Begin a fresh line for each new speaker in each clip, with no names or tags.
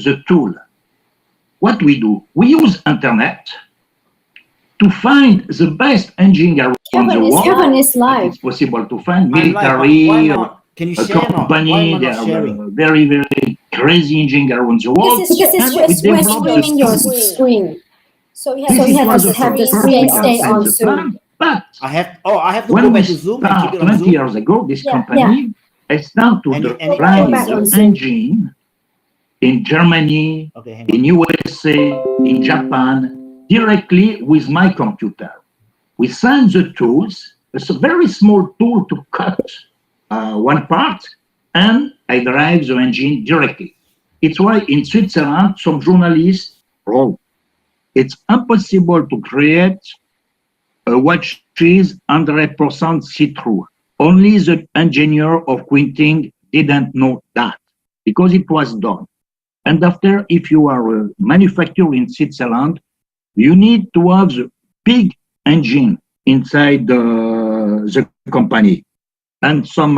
the tool. What we do, we use internet to find the best engine around the world.
Kevin is live.
It's possible to find
I'm live, but
military
why not? Can you
a
share not? Why am
company.
I
They
not
are
sharing?
very, very crazy engine around the world.
Because
And we
we're
developed
streaming
the
your
tool.
screen. So you
This
have,
is
to
was the
have the
first
screen
we
stay
outside
on
the
Zoom.
plan. But
I have to
when
go
we
back to Zoom and keep
start
it on
20
Zoom.
years ago, this
Yeah,
company, I start to
And you- and-
design
Go back on
the
Zoom.
engine in Germany,
Okay, hang on.
in USA, in Japan, directly with my computer. We send the tools. It's a very small tool to cut one part, and I drive the engine directly. It's why in Switzerland, some journalists wrote, it's impossible to create a watch is 100% see-through. Only the engineer of Quinting didn't know that because it was done. And after, if you are a manufacturer in Switzerland, you need to have the big engine inside the company. And some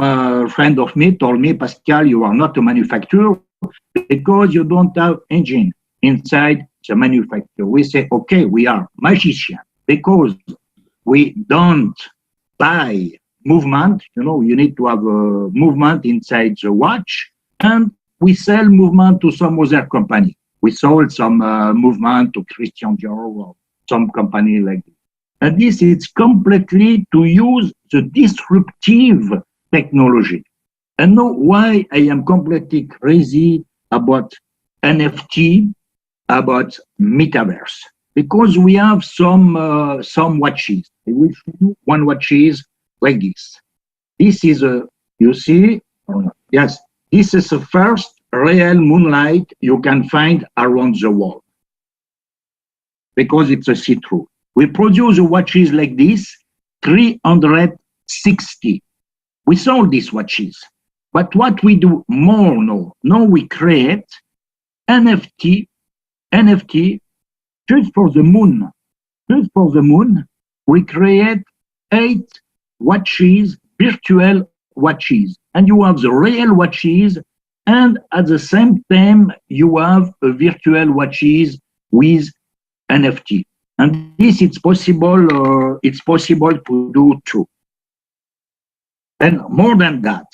friend of me told me, Pascal, you are not a manufacturer because you don't have engine inside the manufacturer. We say, okay, we are magicians because we don't buy movement. You know, you need to have a movement inside the watch, and we sell movement to some other company. We sold some movement to Christian Dior or some company like this. And this is completely to use the disruptive technology. And know why I am completely crazy about NFT, about metaverse. Because we have some watches. I will show you one watches like this. This is a, you see, yes, this is the first real moonlight you can find around the world. Because it's a see-through. We produce watches like this, 360. We sold these watches. But what we do more now, now we create NFT just for the moon. Just for the moon, we create 8 watches, virtual watches. And you have the real watches, and at the same time, you have a virtual watches with NFT. And this it's possible to do too. And more than that,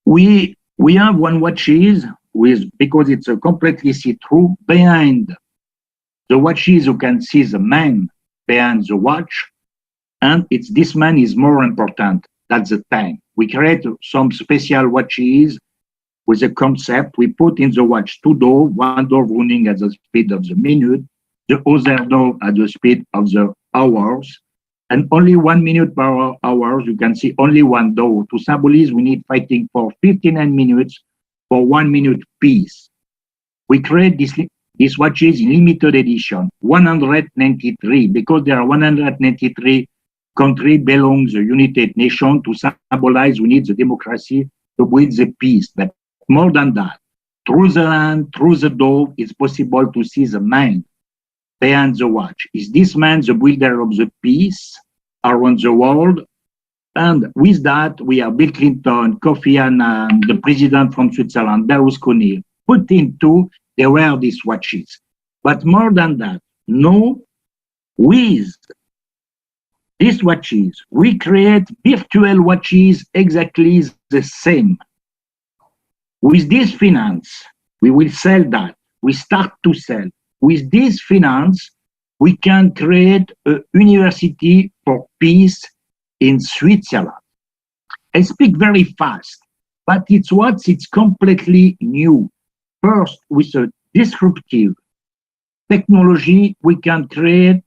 we have one watches with, because it's a completely see-through, behind the watches you can see the man behind the watch, and it's this man is more important. That's the time. We create some special watches with a concept. We put in the watch 2 doors, one door running at the speed of the minute, the other door at the speed of the hours, and only 1 minute per hour. You can see only one door. To symbolize, we need fighting for 59 minutes for 1 minute piece. We create these watches in limited edition, 193, because there are 193 countries belong to the United Nations. To symbolize, we need the democracy to build the peace. But more than that, through the land, through the door, it's possible to see the mind behind the watch. Is this man the builder of the peace around the world? And with that, we have Bill Clinton, Kofi Annan, the president from Switzerland, Berlusconi, put into, they wear these watches. But more than that, no, with these watches, we create virtual watches exactly the same. With this finance, we will sell that. We start to sell. With this finance, we can create a university for peace in Switzerland. I speak very fast, but it's completely new. First, with a disruptive technology, we can create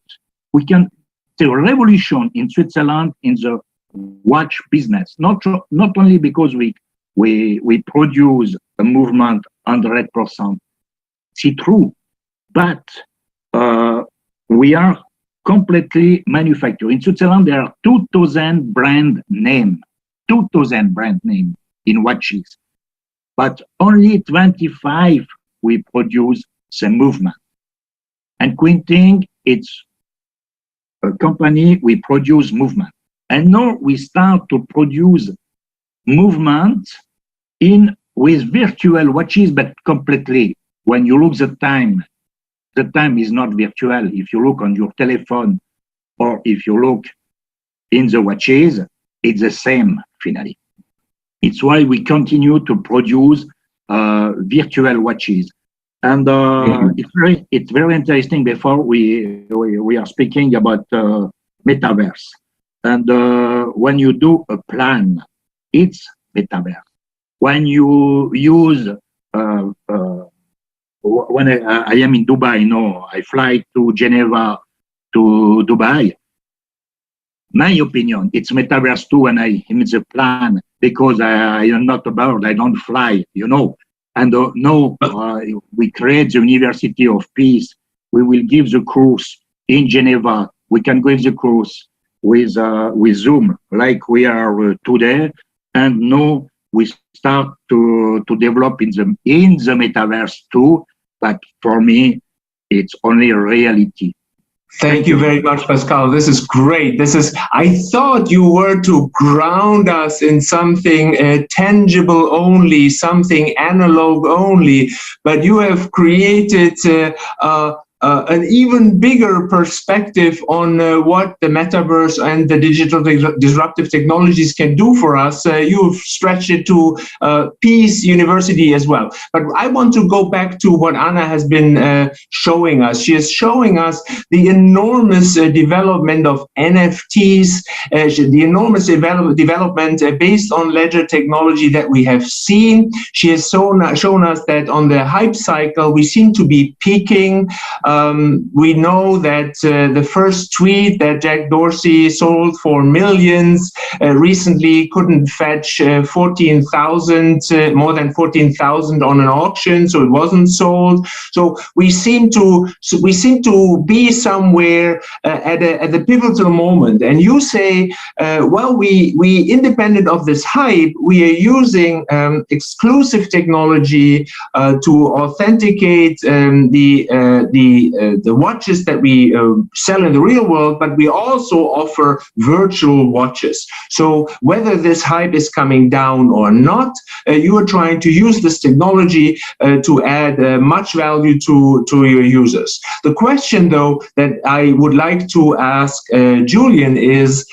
a revolution in Switzerland in the watch business. Not only because we produce a movement 100% see-through, but we are completely manufactured. In Switzerland, there are 2,000 brand names in watches, but only 25 we produce the movement. And Quinting, it's a company, we produce movement. And now we start to produce movement with virtual watches, but completely. when you look the time is not virtual. If you look on your telephone or if you look in the watches, it's the same finally. It's why we continue to produce virtual watches. And it's very interesting. Before we are speaking about metaverse, and when you do a plan, it's metaverse. When you use when I am in Dubai, no, I fly to Geneva to Dubai. My opinion, it's metaverse too, and I am the plan because I am not a bird. I don't fly, you know. And no, we create the University of Peace. We will give the course in Geneva. We can give the course with Zoom, like we are today. And now we start to develop in the metaverse too. But for me, it's only a reality.
Thank you very much, Pascal. This is great. I thought you were to ground us in something tangible only, something analog only, but you have created an even bigger perspective on what the metaverse and the digital disruptive technologies can do for us. You've stretched it to Peace University as well. But I want to go back to what Anna has been showing us. She is showing us the enormous development of NFTs, the enormous development based on ledger technology that we have seen. She has shown us that on the hype cycle, we seem to be peaking. We know that the first tweet that Jack Dorsey sold for millions recently couldn't fetch 14,000, more than 14,000 on an auction, so it wasn't sold. So we seem to be somewhere at the pivotal moment. And you say, well, we independent of this hype, we are using exclusive technology to authenticate the watches that we sell in the real world, but we also offer virtual watches. So whether this hype is coming down or not, you are trying to use this technology to add much value to your users. The question, though, that I would like to ask Julian is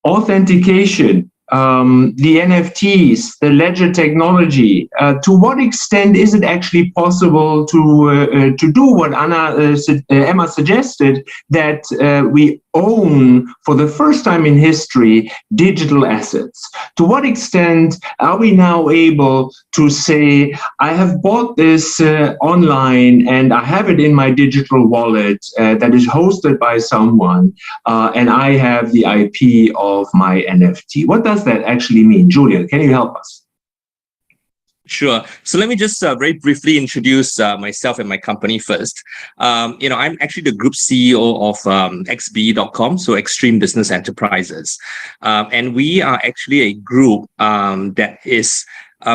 authentication. The NFTs, the ledger technology, to what extent is it actually possible to do what Emma suggested, that we own for the first time in history digital assets? To what extent are we now able to say, I have bought this online and I have it in my digital wallet that is hosted by someone, and I have the IP of my NFT? What does that actually mean? Julian, can you help us?
Sure. So let me just very briefly introduce myself and my company first. I'm actually the group CEO of XB.com, so Extreme Business Enterprises. And we are actually a group that is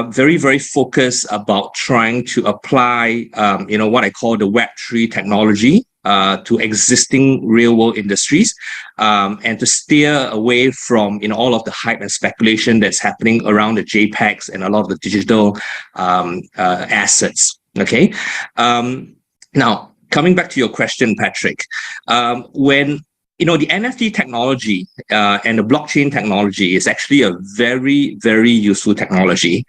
very, very focused about trying to apply, what I call the Web3 technology to existing real world industries, and to steer away from all of the hype and speculation that's happening around the JPEGs and a lot of the digital assets. Okay. Now, coming back to your question, Patrick, when the NFT technology and the blockchain technology is actually a very, very useful technology.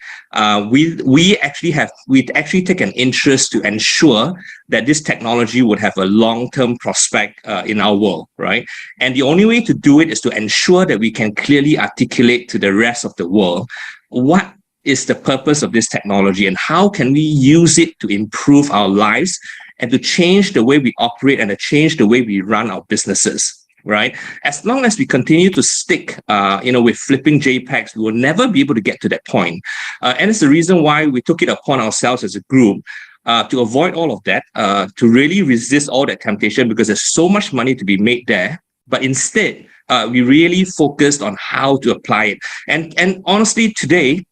We actually take an interest to ensure that this technology would have a long-term prospect in our world, right? And the only way to do it is to ensure that we can clearly articulate to the rest of the world what is the purpose of this technology and how can we use it to improve our lives and to change the way we operate and to change the way we run our businesses. Right? As long as we continue to stick, with flipping JPEGs, we will never be able to get to that point. And it's the reason why we took it upon ourselves as a group to avoid all of that, to really resist all that temptation, because there's so much money to be made there. But instead, we really focused on how to apply it. And honestly, today,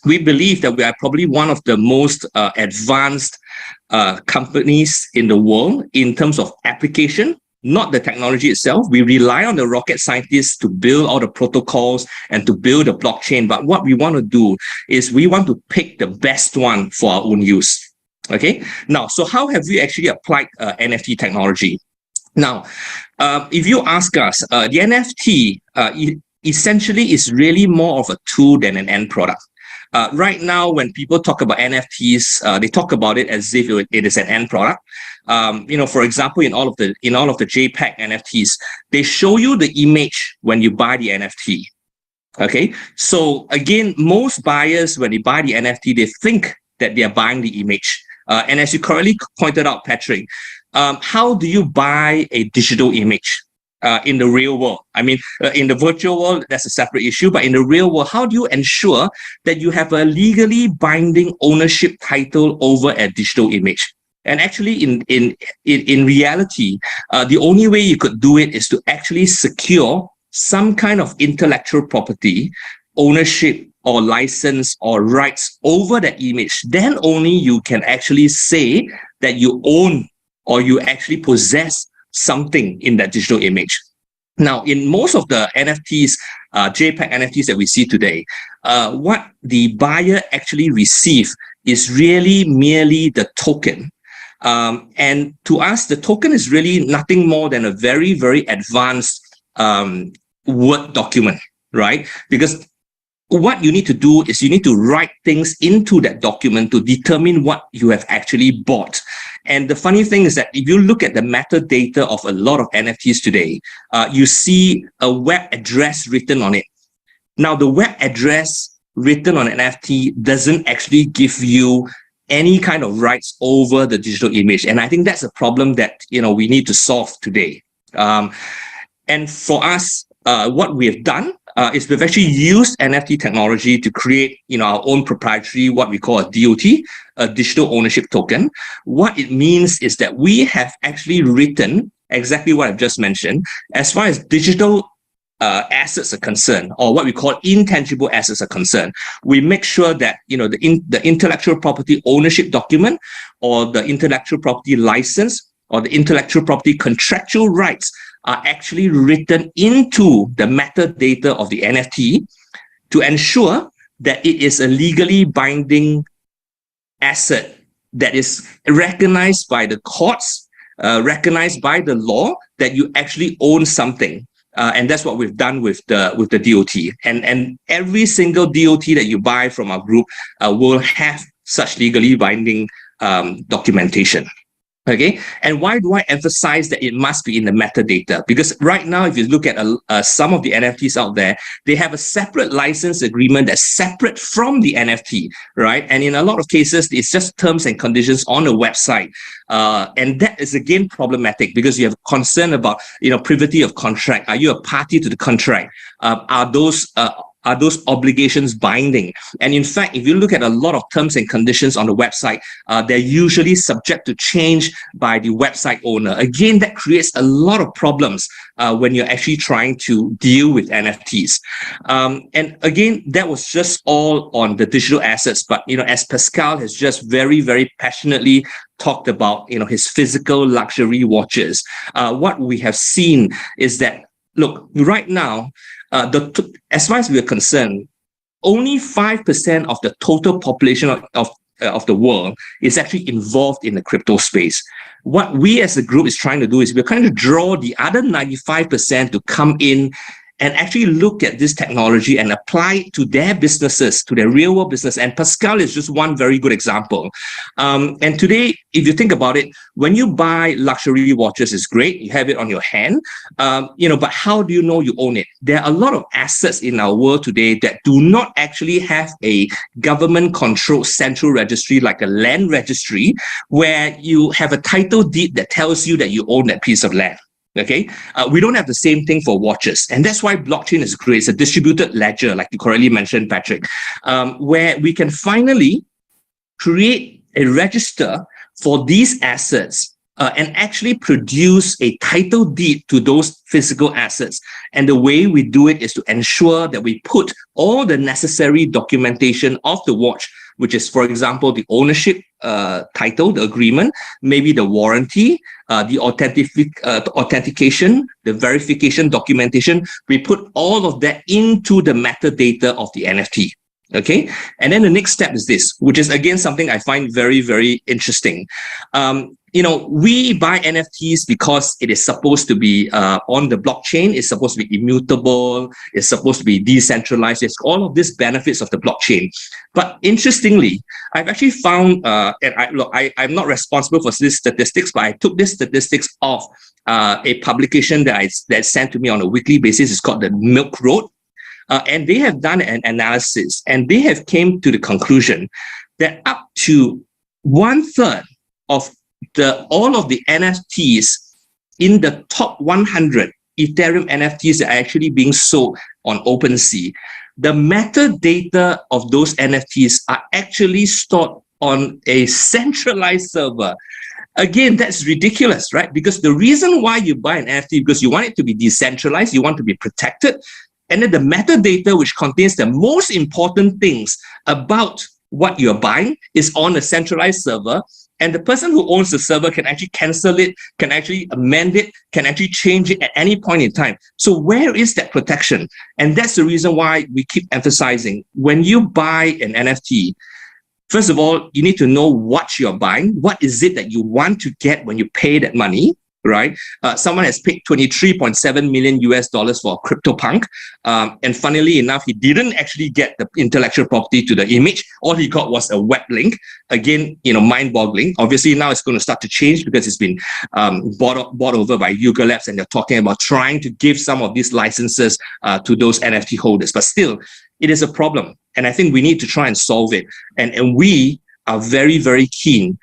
we believe that we are probably one of the most advanced companies in the world in terms of application not the technology itself. We rely on the rocket scientists to build all the protocols and to build a blockchain. But what we want to do is we want to pick the best one for our own use. Okay. Now, so how have we actually applied NFT technology? Now, if you ask us, the NFT essentially is really more of a tool than an end product. Right now, when people talk about NFTs, they talk about it as if it is an end product. For example, in all of the JPEG NFTs, they show you the image when you buy the NFT. Okay, so again, most buyers, when they buy the NFT, they think that they are buying the image. And as you correctly pointed out, Patrick, how do you buy a digital image? In the real world. I mean, in the virtual world, that's a separate issue. But in the real world, how do you ensure that you have a legally binding ownership title over a digital image? And actually, in reality, the only way you could do it is to actually secure some kind of intellectual property, ownership or license or rights over that image. Then only you can actually say that you own or you actually possess something in that digital image. Now, in most of the NFTs, JPEG NFTs that we see today, what the buyer actually receives is really merely the token. And to us, the token is really nothing more than a very, very advanced Word document, right? Because what you need to do is you need to write things into that document to determine what you have actually bought. And the funny thing is that if you look at the metadata of a lot of NFTs today, you see a web address written on it. Now, the web address written on an NFT doesn't actually give you any kind of rights over the digital image. And I think that's a problem that, we need to solve today. And for us, what we have done is we've actually used NFT technology to create, our own proprietary, what we call a DOT, a digital ownership token. What it means is that we have actually written exactly what I've just mentioned. As far as digital assets are concerned, or what we call intangible assets are concerned, we make sure that, the intellectual property ownership document or the intellectual property license or the intellectual property contractual rights are actually written into the metadata of the NFT to ensure that it is a legally binding asset that is recognized by the courts, recognized by the law, that you actually own something. And that's what we've done with the DOT. And every single DOT that you buy from our group will have such legally binding documentation. Okay, and why do I emphasize that it must be in the metadata? Because right now, if you look at some of the NFTs out there, they have a separate license agreement that's separate from the NFT, right? And in a lot of cases, it's just terms and conditions on a website. And that is again problematic because you have concern about, privity of contract. Are you a party to the contract? Are those obligations binding? And in fact, if you look at a lot of terms and conditions on the website, they're usually subject to change by the website owner. Again, that creates a lot of problems when you're actually trying to deal with NFTs. And again, that was just all on the digital assets. But, as Pascal has just very, very passionately talked about, his physical luxury watches, what we have seen is that, look, right now, as far as we're concerned, only 5% of the total population of the world is actually involved in the crypto space. What we as a group is trying to do is we're trying to draw the other 95% to come in and actually look at this technology and apply it to their businesses, to their real world business. And Pascal is just one very good example. And today, if you think about it, when you buy luxury watches, it's great. You have it on your hand, but how do you know you own it? There are a lot of assets in our world today that do not actually have a government-controlled central registry like a land registry, where you have a title deed that tells you that you own that piece of land. Okay, we don't have the same thing for watches, and that's why blockchain is great. It's a distributed ledger, like you correctly mentioned, Patrick, where we can finally create a register for these assets and actually produce a title deed to those physical assets. And the way we do it is to ensure that we put all the necessary documentation of the watch which is, for example, the ownership title, the agreement, maybe the warranty, the authentication, the verification, documentation. We put all of that into the metadata of the NFT. Okay. And then the next step is this, which is again something I find very, very interesting. We buy NFTs because it is supposed to be on the blockchain. It's supposed to be immutable. It's supposed to be decentralized. It's all of these benefits of the blockchain. But interestingly, I've actually found, I'm not responsible for these statistics, but I took these statistics off a publication that's sent to me on a weekly basis. It's called the Milk Road. And they have done an analysis, and they have came to the conclusion that up to 1/3 of all of the NFTs in the top 100 Ethereum NFTs that are actually being sold on OpenSea, the metadata of those NFTs are actually stored on a centralized server. Again, that's ridiculous, right? Because the reason why you buy an NFT, because you want it to be decentralized, you want to be protected. And then the metadata, which contains the most important things about what you're buying, is on a centralized server. And the person who owns the server can actually cancel it, can actually amend it, can actually change it at any point in time. So where is that protection? And that's the reason why we keep emphasizing, when you buy an NFT, first of all, you need to know what you're buying. What is it that you want to get when you pay that money? Right? Someone has paid $23.7 million for CryptoPunk. And funnily enough, he didn't actually get the intellectual property to the image. All he got was a web link. Again, mind-boggling. Obviously, now it's going to start to change because it's been bought over by Yuga Labs, and they're talking about trying to give some of these licenses to those NFT holders. But still, it is a problem. And I think we need to try and solve it. And we are very, very keen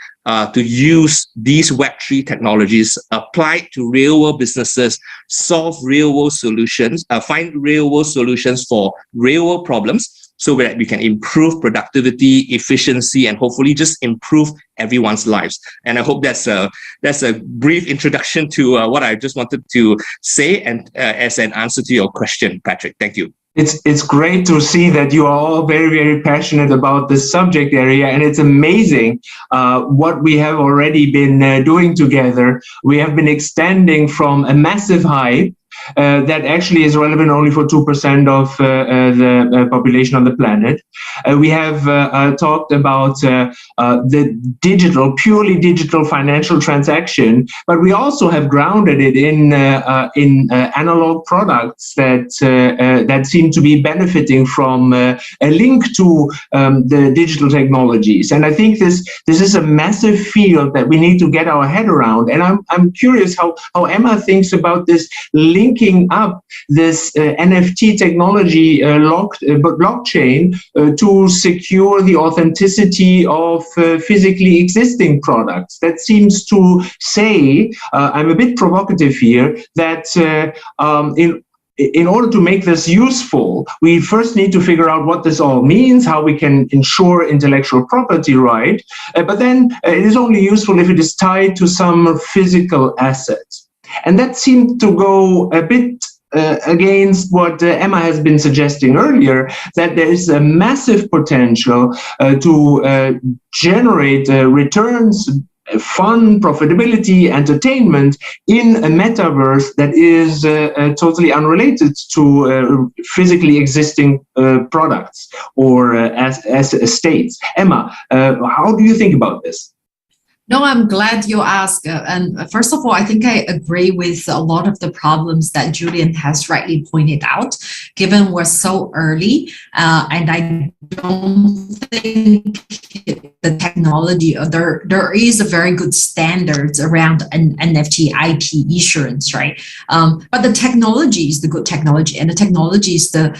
to use these Web3 technologies, apply to real-world businesses, solve real-world solutions, find real-world solutions for real-world problems, so that we can improve productivity, efficiency, and hopefully just improve everyone's lives. And I hope that's a brief introduction to what I just wanted to say, and as an answer to your question, Patrick. Thank you.
It's great to see that you are all very, very passionate about this subject area, and it's amazing what we have already been doing together. We have been extending from a massive hype that actually is relevant only for 2% of the population on the planet. We have talked about the purely digital financial transaction, but we also have grounded it in analog products that seem to be benefiting from a link to the digital technologies. And I think this is a massive field that we need to get our head around. And I'm curious how Emma thinks about this linking up this NFT technology blockchain to secure the authenticity of physically existing products. That seems to say, I'm a bit provocative here, that in order to make this useful, we first need to figure out what this all means, how we can ensure intellectual property right, but then it is only useful if it is tied to some physical assets. And that seemed to go a bit against what Emma has been suggesting earlier, that there is a massive potential to generate returns, fun, profitability, entertainment in a metaverse that is totally unrelated to physically existing products or as states. Emma, how do you think about this?
No, I'm glad you asked. And first of all, I think I agree with a lot of the problems that Julian has rightly pointed out, given we're so early. And I don't think the technology, there is a very good standards around an NFT IP issuance, right? But the technology is the good technology, and the technology is the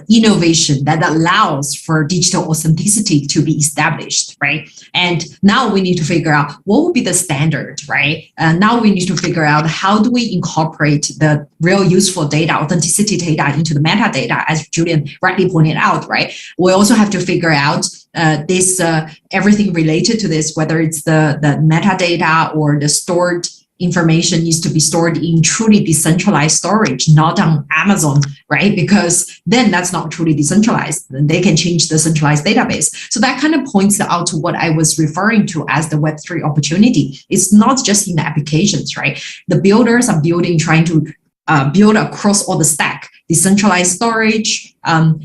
innovation that allows for digital authenticity to be established, right? And now we need to figure out what will be the standard, right? Now we need to figure out how do we incorporate the real useful data, authenticity data into the metadata, as Julian rightly pointed out, right? We also have to figure out this everything related to this, whether it's the metadata or the stored information needs to be stored in truly decentralized storage, not on Amazon, right? Because then that's not truly decentralized. They can change the centralized database. So that kind of points out to what I was referring to as the Web3 opportunity. It's not just in the applications, right? The builders are trying to build across all the stack, decentralized storage,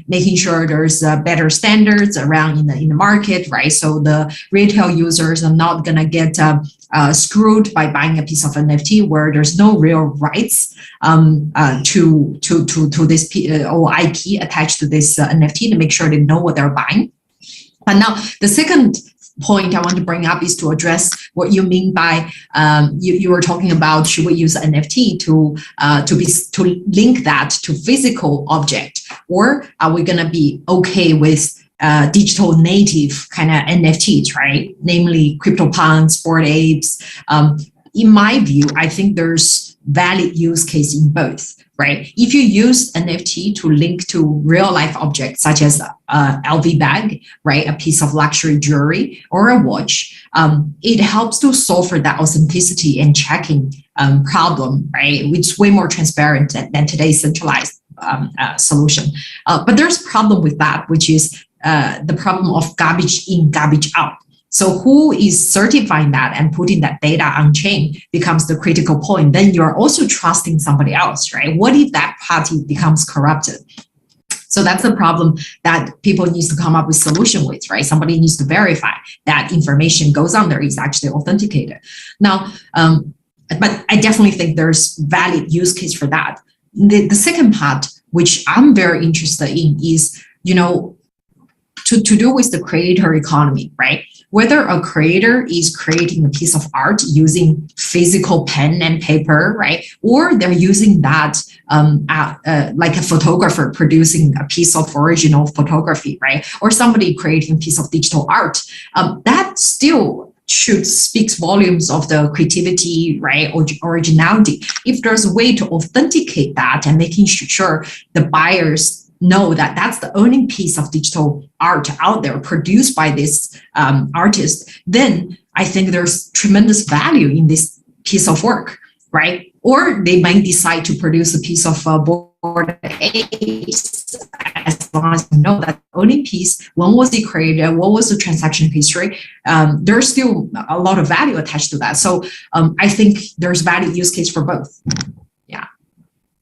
making sure there's better standards around in the market, right? So the retail users are not gonna get screwed by buying a piece of NFT where there's no real rights to this or IP attached to this NFT, to make sure they know what they're buying. And now the second point I want to bring up is to address what you mean by you were talking about, should we use NFT to link that to physical object, or are we going to be okay with digital native kind of NFTs, right? Namely CryptoPunks, Bored Apes. In my view, I think there's valid use case in both, right? If you use NFT to link to real life objects such as a LV bag, right, a piece of luxury jewelry or a watch, it helps to solve for that authenticity and checking problem, right, which is way more transparent than today's centralized solution. But there's a problem with that, which is the problem of garbage in, garbage out. So who is certifying that and putting that data on chain becomes the critical point. Then you're also trusting somebody else, right? What if that party becomes corrupted? So that's the problem that people need to come up with solution with, right? Somebody needs to verify that information goes on there is actually authenticated. Now, but I definitely think there's valid use case for that. The second part, which I'm very interested in, is, to do with the creator economy, right? Whether a creator is creating a piece of art using physical pen and paper, right? Or they're using that like a photographer producing a piece of original photography, right? Or somebody creating a piece of digital art, that still should speaks volumes of the creativity, right, or originality. If there's a way to authenticate that and making sure the buyers know that that's the only piece of digital art out there produced by this artist, then I think there's tremendous value in this piece of work, right? Or they might decide to produce a piece of Bored Apes, as long as you know that only piece, when was it created, what was the transaction history, there's still a lot of value attached to that. So I think there's value use case for both.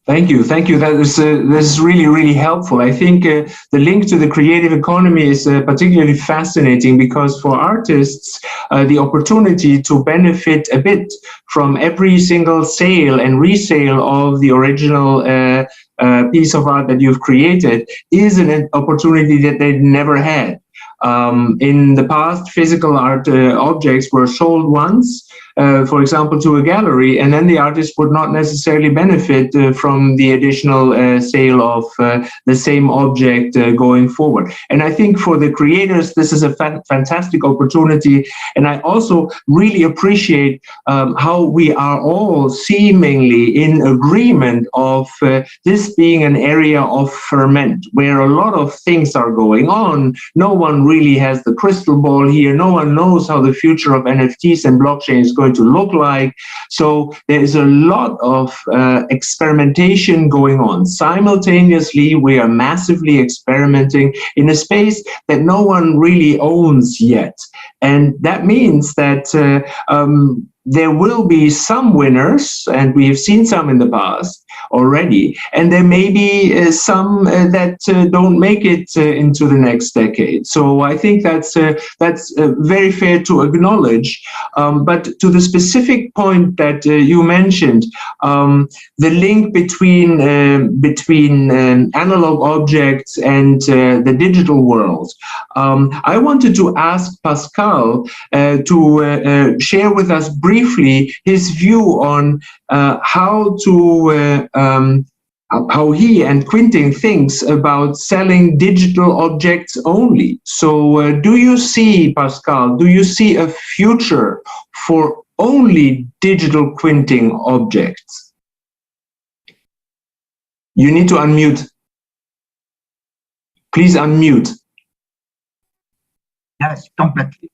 Thank you. That is really, really helpful. I think the link to the creative economy is particularly fascinating because for artists, the opportunity to benefit a bit from every single sale and resale of the original piece of art that you've created is an opportunity that they never had. In the past, physical art objects were sold once, for example, to a gallery, and then the artist would not necessarily benefit from the additional sale of the same object going forward. And I think for the creators, this is a fantastic opportunity. And I also really appreciate how we are all seemingly in agreement of this being an area of ferment, where a lot of things are going on. No one really has the crystal ball here. No one knows how the future of NFTs and blockchain is going to look like. So there is a lot of experimentation going on. Simultaneously, we are massively experimenting in a space that no one really owns yet. And that means that there will be some winners, and we have seen some in the past already, and there may be some that don't make it into the next decade. So I think that's very fair to acknowledge. But to the specific point that you mentioned, the link between analog objects and the digital world, I wanted to ask Pascal to share with us briefly his view on how he and Quinting thinks about selling digital objects only. So do you see, Pascal, a future for only digital Quinting objects? You need to unmute. Please unmute.
Yes, completely.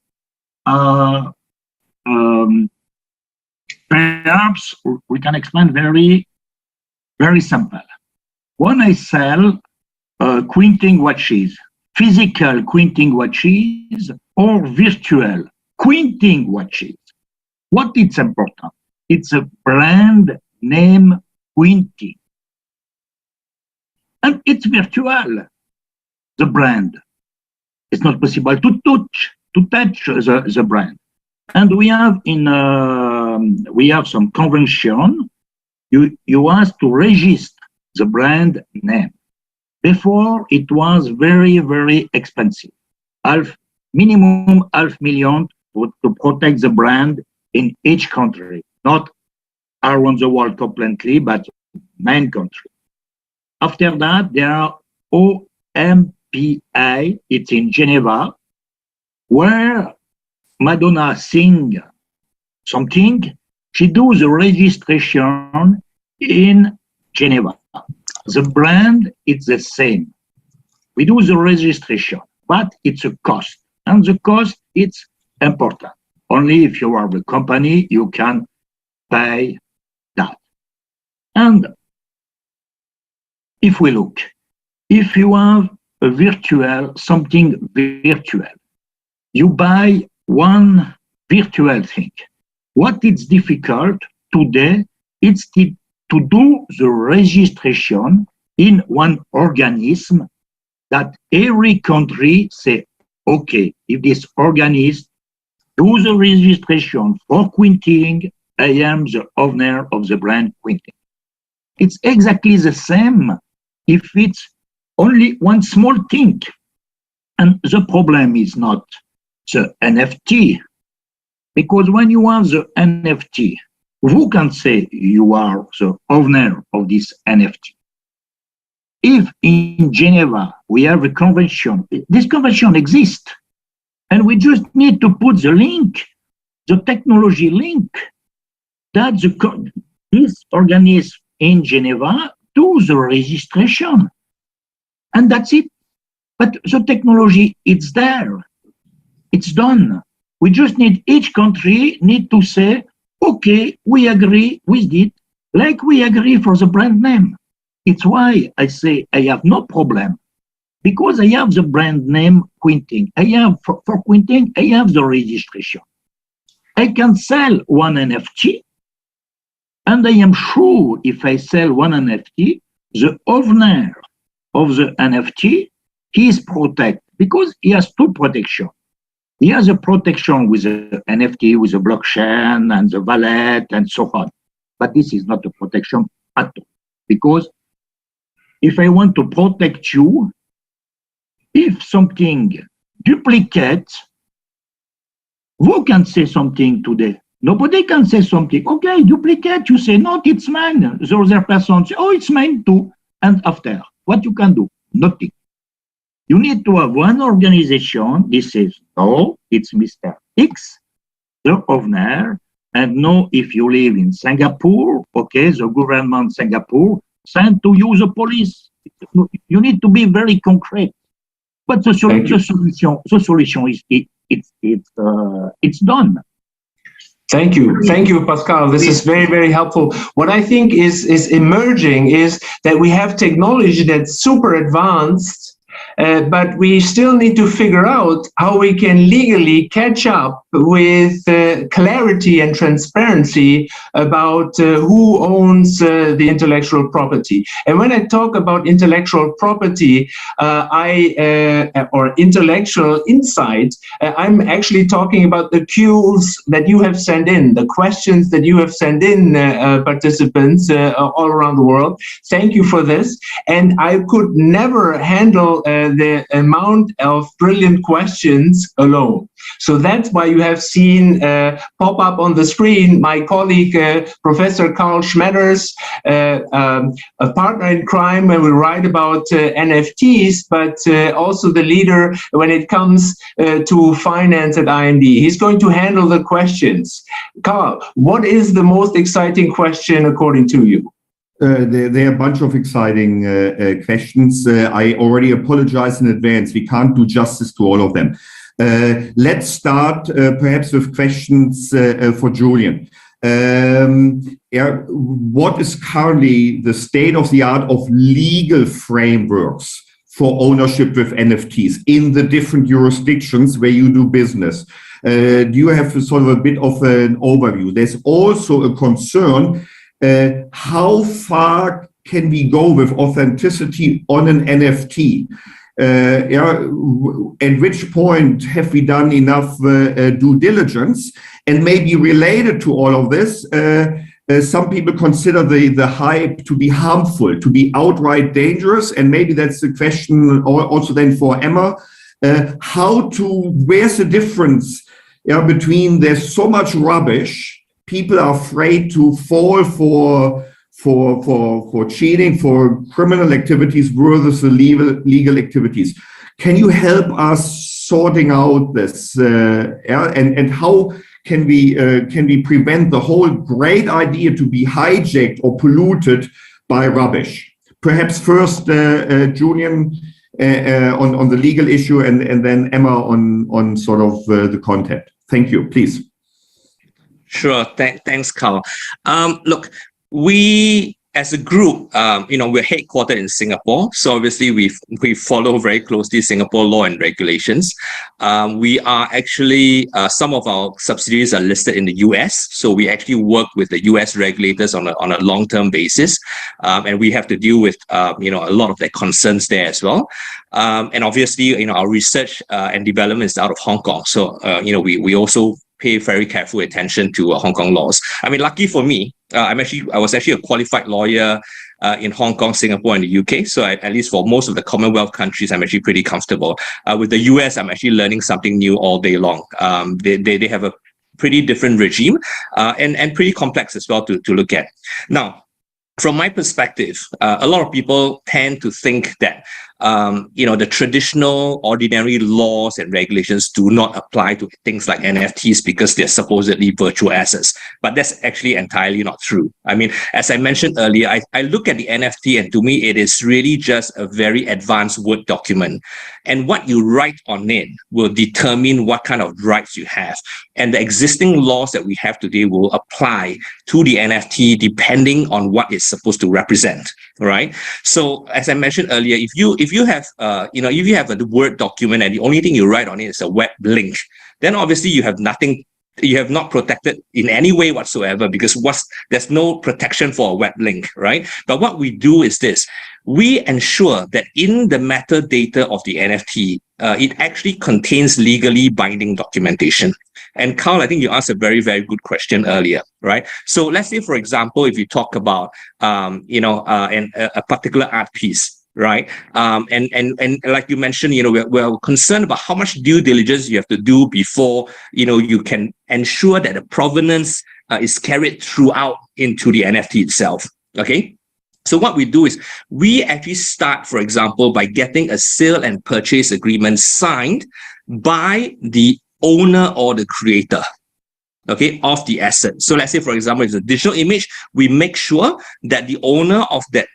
Perhaps perhaps we can explain very, very simple. When I sell quinting watches, physical quinting watches or virtual quinting watches, what is important? It's a brand name quinting. And it's virtual, the brand. It's not possible to touch the brand. And we have some convention. You have to register the brand name. Before it was very, very expensive. Minimum $500,000 to protect the brand in each country, not around the world completely, but main country. After that, there are OMPA, it's in Geneva, where Madonna sings something, she does the registration in Geneva. The brand is the same. We do the registration, but it's a cost. And the cost, it's important. Only if you are the company, you can pay that. And if we look, if you have a virtual, something virtual, you buy one virtual thing. What is difficult today, it's to do the registration in one organism that every country say, okay, if this organism do the registration for quinting, I am the owner of the brand quinting. It's exactly the same if it's only one small thing. And the problem is not the NFT, because when you have the NFT, who can say you are the owner of this NFT? If in Geneva we have a convention, this convention exists, and we just need to put the link, the technology link, that this organism in Geneva do the registration, and that's it. But the technology, it's there, it's done. We just need, each country need to say, okay, we agree with it, like we agree for the brand name. It's why I say I have no problem, because I have the brand name quinting. I have, for quinting, I have the registration. I can sell one NFT, and I am sure if I sell one NFT, the owner of the NFT, he is protected, because he has two protections. He has a protection with the NFT, with the blockchain and the wallet and so on. But this is not a protection at all. Because if I want to protect you, if something duplicates, who can say something today? Nobody can say something. Okay, duplicate, you say, no, it's mine. The other person says, oh, it's mine too. And after, what you can do? Nothing. You need to have one organization. This says, no, it's Mr. X, the owner. And no, if you live in Singapore, okay, the government Singapore send to you the police. You need to be very concrete. But the solution is it's done.
Thank you, Pascal. This is very, very helpful. What I think is emerging is that we have technology that's super advanced, but we still need to figure out how we can legally catch up with clarity and transparency about who owns the intellectual property. And when I talk about intellectual property, or intellectual insight, I'm actually talking about the cues that you have sent in, the questions that you have sent in, participants all around the world. Thank you for this. And I could never handle the amount of brilliant questions alone. So that's why you have seen pop up on the screen my colleague, Professor Carl Schmetters, a partner in crime when we write about NFTs, but also the leader when it comes to finance at IMD. He's going to handle the questions. Carl, what is the most exciting question according to you?
There are a bunch of exciting questions. I already apologize in advance. We can't do justice to all of them. Let's start perhaps with questions for Julian. what is currently the state of the art of legal frameworks for ownership with NFTs in the different jurisdictions where you do business? Do you have sort of a bit of an overview? There's also a concern, how far can we go with authenticity on an NFT? At which point have we done enough due diligence? And maybe related to all of this, some people consider the hype to be harmful, to be outright dangerous. And maybe that's the question also then for Emma. Where's the difference between there's so much rubbish, people are afraid to fall for cheating, for criminal activities versus the legal activities. Can you help us sorting out this? And how can we prevent the whole great idea to be hijacked or polluted by rubbish? Perhaps first, Julian, on the legal issue, and then Emma on sort of the content. Thank you, please.
Sure. Thanks, Carl. Look, we as a group, we're headquartered in Singapore, so obviously we follow very closely Singapore law and regulations. We are actually some of our subsidiaries are listed in the US, so we actually work with the US regulators on a long-term basis, and we have to deal with a lot of their concerns there as well. And obviously, our research and development is out of Hong Kong, so we also pay very careful attention to Hong Kong laws. I mean, lucky for me, I was actually a qualified lawyer in Hong Kong, Singapore, and the UK. So at least for most of the Commonwealth countries, I'm actually pretty comfortable. With the US, I'm actually learning something new all day long. They have a pretty different regime and pretty complex as well to look at. Now, from my perspective, a lot of people tend to think that the traditional ordinary laws and regulations do not apply to things like NFTs because they're supposedly virtual assets. But that's actually entirely not true. I mean, as I mentioned earlier, I look at the NFT, and to me, it is really just a very advanced Word document. And what you write on it will determine what kind of rights you have. And the existing laws that we have today will apply to the NFT depending on what it's supposed to represent. Right. So as I mentioned earlier, if you have a Word document and the only thing you write on it is a web link, then obviously you have nothing. You have not protected in any way whatsoever because there's no protection for a web link, right? But what we do is this: we ensure that in the metadata of the NFT, it actually contains legally binding documentation. And Carl, I think you asked a very, very good question earlier, right? So let's say, for example, if you talk about, a particular art piece, right? And like you mentioned, we're concerned about how much due diligence you have to do before, you can ensure that the provenance is carried throughout into the NFT itself, okay? So what we do is we actually start, for example, by getting a sale and purchase agreement signed by the owner or the creator, okay, of the asset. So let's say, for example, it's a digital image. We make sure that the owner of that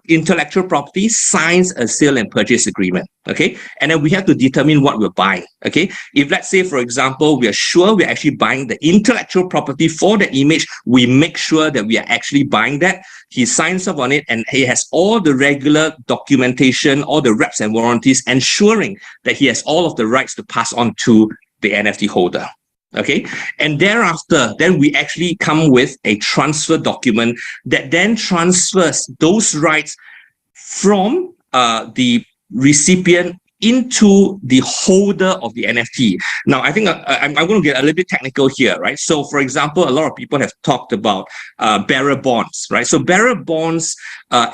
intellectual property signs a sale and purchase agreement, okay? And then we have to determine what we're buying, okay? If let's say, for example, we are sure we're actually buying the intellectual property for the image, we make sure that we are actually buying that. He signs off on it and he has all the regular documentation, all the reps and warranties, ensuring that he has all of the rights to pass on to the NFT holder. Okay, and thereafter, then we actually come with a transfer document that then transfers those rights from the recipient into the holder of the NFT. Now, I think I'm going to get a little bit technical here, right? So, for example, a lot of people have talked about bearer bonds, right? So, bearer bonds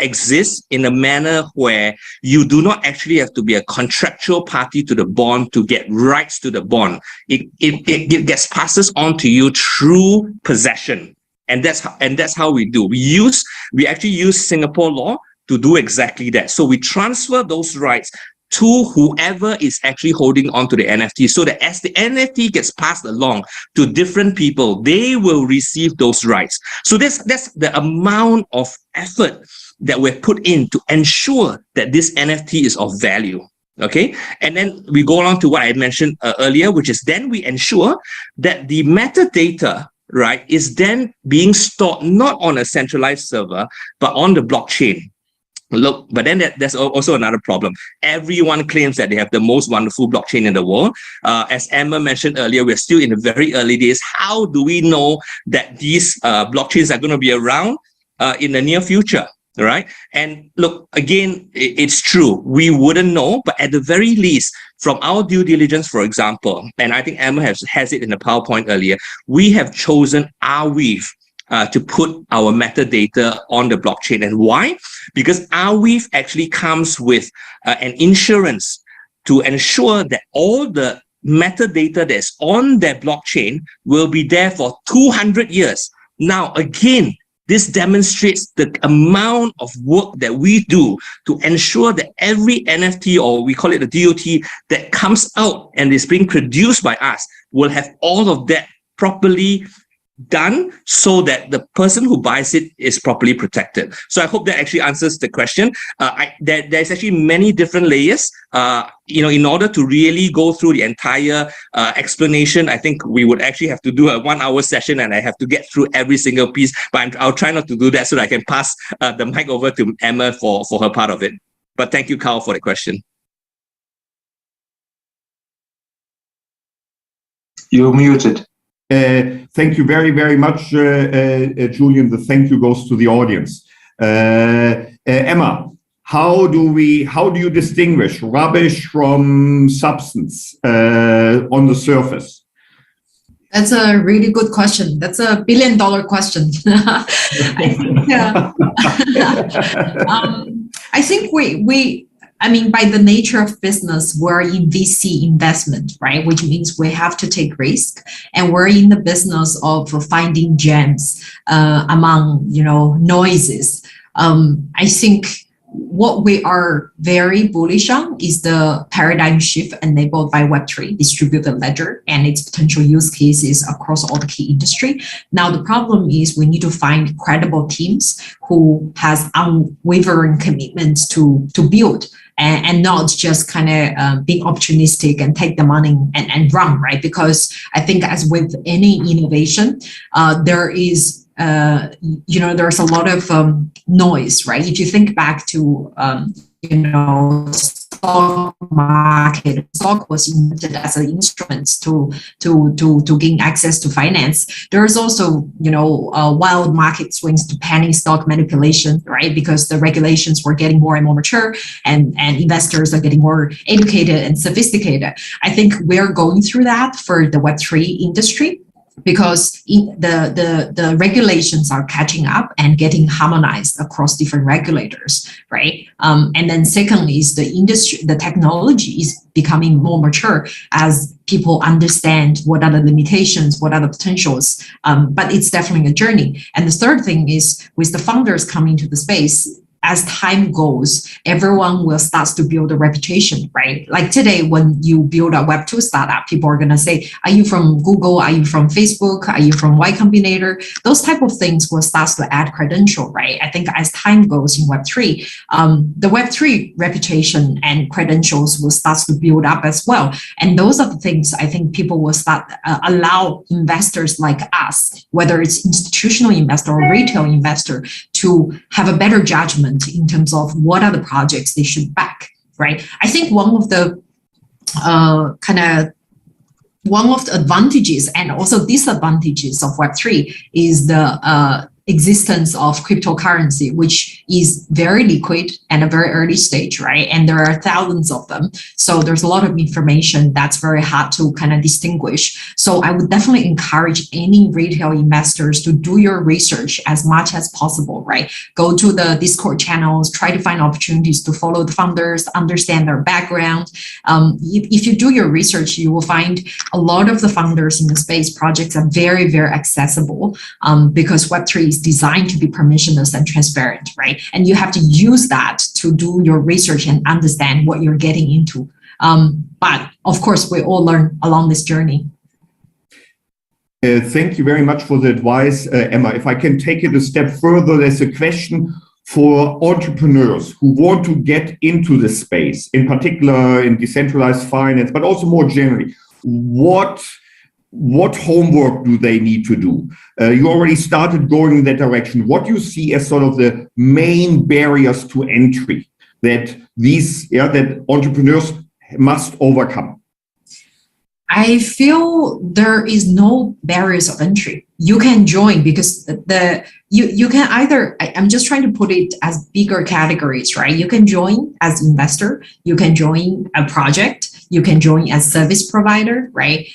exist in a manner where you do not actually have to be a contractual party to the bond to get rights to the bond. It gets passes on to you through possession, and that's how we do. We actually use Singapore law to do exactly that. So we transfer those rights to whoever is actually holding on to the NFT, so that as the NFT gets passed along to different people, they will receive those rights. So that's the amount of effort that we've put in to ensure that this NFT is of value. Okay, and then we go along to what I mentioned earlier, which is then we ensure that the metadata, right, is then being stored not on a centralized server, but on the blockchain. Look, but then there's also another problem. Everyone claims that they have the most wonderful blockchain in the world. As Emma mentioned earlier, we're still in the very early days. How do we know that these blockchains are going to be around in the near future? Right? And look, again, it's true. We wouldn't know, but at the very least, from our due diligence, for example, and I think Emma has it in the PowerPoint earlier, we have chosen Arweave to put our metadata on the blockchain. And why? Because Arweave actually comes with an insurance to ensure that all the metadata that's on their blockchain will be there for 200 years. Now, again, this demonstrates the amount of work that we do to ensure that every NFT, or we call it the DOT, that comes out and is being produced by us will have all of that properly done so that the person who buys it is properly protected. So I hope that actually answers the question. There's actually many different layers. In order to really go through the entire explanation, I think we would actually have to do a 1-hour session, and I have to get through every single piece. But I'll try not to do that so that I can pass the mic over to Emma for her part of it. But thank you, Carl, for the question.
You're muted.
Thank you very, very much, Julian. The thank you goes to the audience. Emma, how do you distinguish rubbish from substance on the surface?
That's a really good question. That's a $1 billion question. I think by the nature of business, we're in VC investment, right? Which means we have to take risk, and we're in the business of finding gems among, noises. I think what we are very bullish on is the paradigm shift enabled by Web3, distributed ledger, and its potential use cases across all the key industry. Now, the problem is we need to find credible teams who has unwavering commitments to build and not just kind of being opportunistic and take the money and run, right? Because I think as with any innovation, there is there's a lot of noise, right? If you think back to, stock market, stock was invented as an instrument to gain access to finance. There's also, wild market swings to penny stock manipulation, right? Because the regulations were getting more and more mature, and investors are getting more educated and sophisticated. I think we're going through that for the Web3 industry, because the regulations are catching up and getting harmonized across different regulators, right? And then secondly is the industry, the technology is becoming more mature as people understand what are the limitations, what are the potentials, but it's definitely a journey. And the third thing is with the founders coming to the space, as time goes, everyone will start to build a reputation, right? Like today, when you build a Web2 startup, people are going to say, are you from Google? Are you from Facebook? Are you from Y Combinator? Those type of things will start to add credential, right? I think as time goes in Web3, the Web3 reputation and credentials will start to build up as well. And those are the things I think people will start allow investors like us, whether it's institutional investor or retail investor, to have a better judgment in terms of what are the projects they should back, right? I think one of the advantages and also disadvantages of Web3 is the existence of cryptocurrency, which is very liquid and a very early stage, right? And there are thousands of them. So there's a lot of information that's very hard to kind of distinguish. So I would definitely encourage any retail investors to do your research as much as possible, right? Go to the Discord channels, try to find opportunities to follow the founders, understand their background. If you do your research, you will find a lot of the founders in the space projects are very, very accessible because Web3 is designed to be permissionless and transparent, right? And you have to use that to do your research and understand what you're getting into. But of course, we all learn along this journey.
Thank you very much for the advice, Emma. If I can take it a step further, there's a question for entrepreneurs who want to get into the space, in particular in decentralized finance, but also more generally. What what homework do they need to do? You already started going in that direction. What do you see as sort of the main barriers to entry that that entrepreneurs must overcome?
I feel there is no barriers of entry. You can join because you can either, I'm just trying to put it as bigger categories, right? You can join as investor, you can join a project, you can join as service provider, right?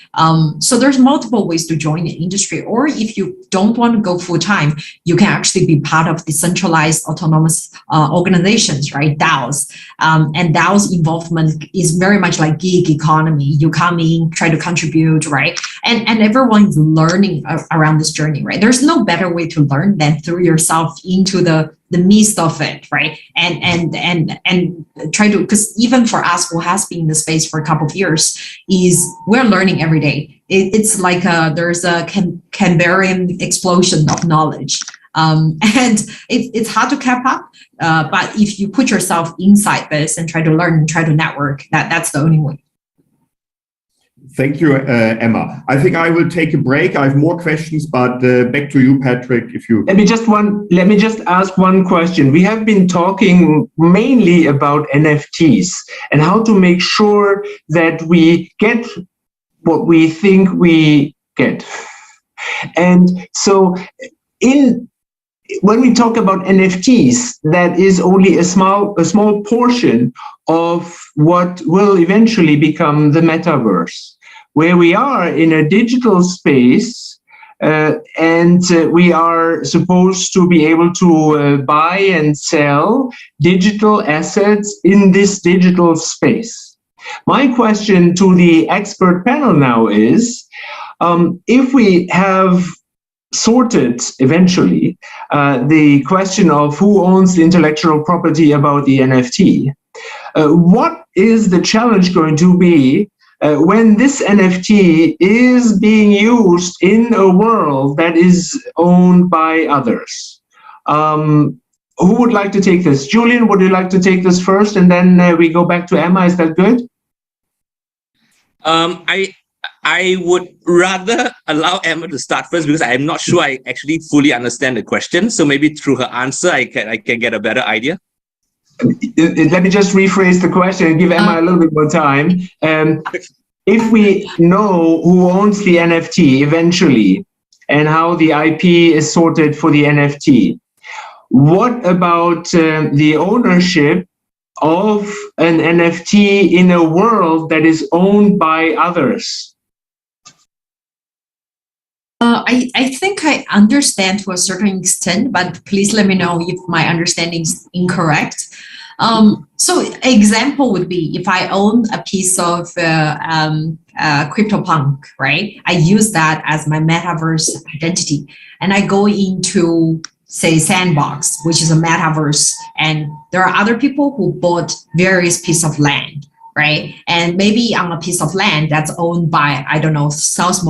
So there's multiple ways to join the industry. Or if you don't want to go full time, you can actually be part of decentralized autonomous organizations, right? DAOs. And DAOs involvement is very much like gig economy. You come in, try to contribute, right? And everyone's learning around this journey, right? There's no better way to learn than through yourself into the midst of it, right? And try to, because even for us who has been in the space for a couple of years, we're learning every day. It's like there's a Cambrian explosion of knowledge. And it's hard to keep up, but if you put yourself inside this and try to learn and try to network, that's the only way.
Thank you, Emma. I think I will take a break. I have more questions, but back to you, Patrick. If you
let me just ask one question. We have been talking mainly about NFTs and how to make sure that we get what we think we get. And so, when we talk about NFTs, that is only a small portion of what will eventually become the metaverse, where we are in a digital space and we are supposed to be able to buy and sell digital assets in this digital space. My question to the expert panel now is, if we have sorted eventually the question of who owns the intellectual property about the NFT, what is the challenge going to be when this NFT is being used in a world that is owned by others? Who would like to take this? Julian, would you like to take this first, and then we go back to Emma? Is that good?
I would rather allow Emma to start first because I'm not sure I actually fully understand the question. So maybe through her answer, I can get a better idea.
Let me just rephrase the question and give Emma a little bit more time. If we know who owns the NFT eventually and how the IP is sorted for the NFT, what about the ownership of an NFT in a world that is owned by others?
I think I understand to a certain extent, but please let me know if my understanding is incorrect. So example would be if I own a piece of CryptoPunk, right? I use that as my metaverse identity, and I go into, say, Sandbox, which is a metaverse, and there are other people who bought various pieces of land, right? And maybe on a piece of land that's owned by, I don't know, South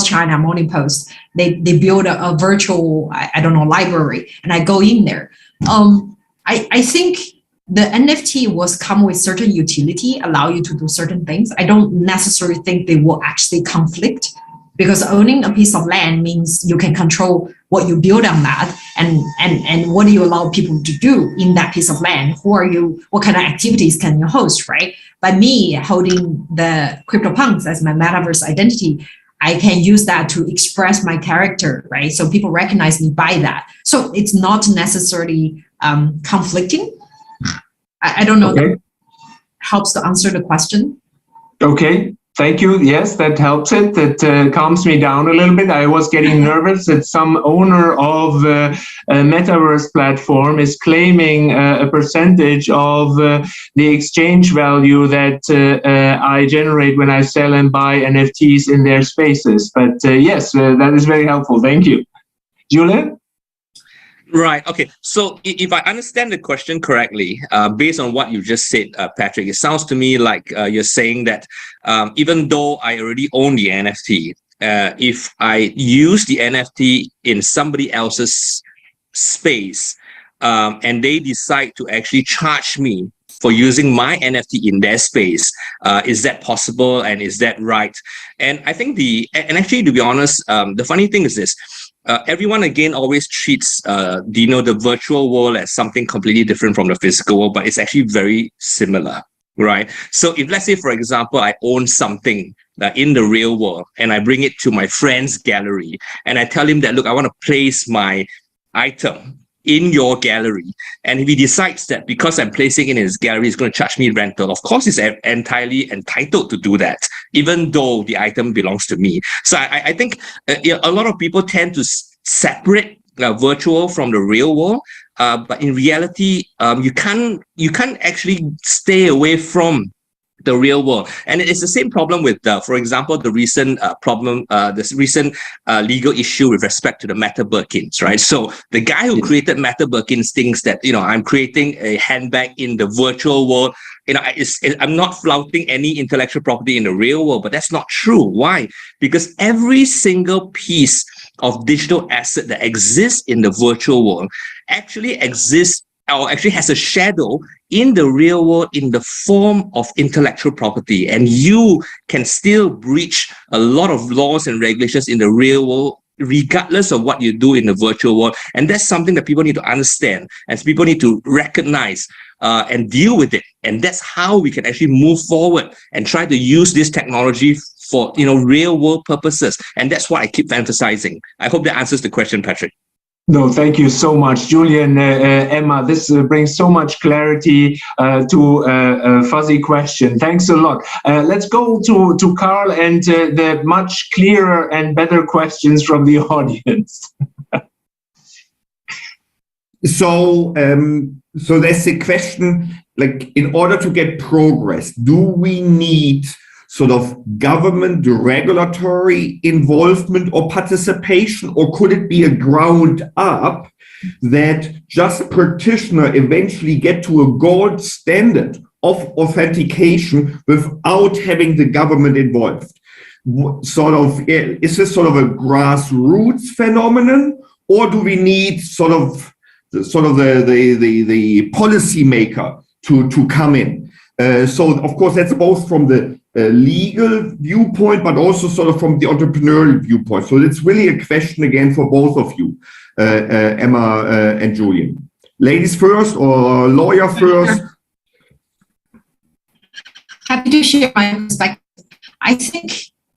China Morning Post, they build a virtual, I don't know, library, and I go in there. I think the NFT was come with certain utility, allow you to do certain things. I don't necessarily think they will actually conflict, because owning a piece of land means you can control what you build on that, and what do you allow people to do in that piece of land? Who are you? What kind of activities can you host, right? By me holding the CryptoPunks as my metaverse identity, I can use that to express my character, right? So people recognize me by that. So it's not necessarily conflicting. I don't know.
Okay.
That helps to answer the question.
Okay. Thank you. Yes, that helps it. That calms me down a little bit. I was getting nervous that some owner of a metaverse platform is claiming a percentage of the exchange value that I generate when I sell and buy NFTs in their spaces. But yes, that is very helpful. Thank you. Julian?
Right. Okay. So if I understand the question correctly, based on what you just said, Patrick, it sounds to me like you're saying that even though I already own the NFT, if I use the NFT in somebody else's space and they decide to actually charge me for using my NFT in their space. Is that possible? And is that right? And I think and actually, to be honest, the funny thing is this. Everyone again always treats the virtual world as something completely different from the physical world, but it's actually very similar, right? So if, let's say, for example, I own something in the real world and I bring it to my friend's gallery and I tell him that, look, I want to place my item in your gallery. And if he decides that because I'm placing it in his gallery, he's going to charge me rental, of course, he's entirely entitled to do that, even though the item belongs to me. So I think a lot of people tend to separate virtual from the real world. But in reality, you can't actually stay away from the real world. And it's the same problem with, for example, the recent legal issue with respect to the Meta Birkins, right? So the guy who created Meta Birkins thinks that, I'm creating a handbag in the virtual world. I'm not flouting any intellectual property in the real world, but that's not true. Why? Because every single piece of digital asset that exists in the virtual world actually exists or actually has a shadow in the real world in the form of intellectual property. And you can still breach a lot of laws and regulations in the real world, regardless of what you do in the virtual world. And that's something that people need to understand, and people need to recognize and deal with it. And that's how we can actually move forward and try to use this technology for real world purposes. And that's what I keep emphasizing. I hope that answers the question, Patrick.
No, thank you so much, Julian, Emma. This brings so much clarity to a fuzzy question. Thanks a lot. Let's go to Carl and the much clearer and better questions from the audience.
So there's a question, like, in order to get progress, do we need sort of government regulatory involvement or participation, or could it be a ground up that just practitioner eventually get to a gold standard of authentication without having the government involved? Is this sort of a grassroots phenomenon, or do we need sort of the policymaker to come in? So of course that's both from the legal viewpoint, but also sort of from the entrepreneurial viewpoint. So it's really a question again for both of you, Emma and Julian. Ladies first, or lawyer first?
Happy to share my perspective.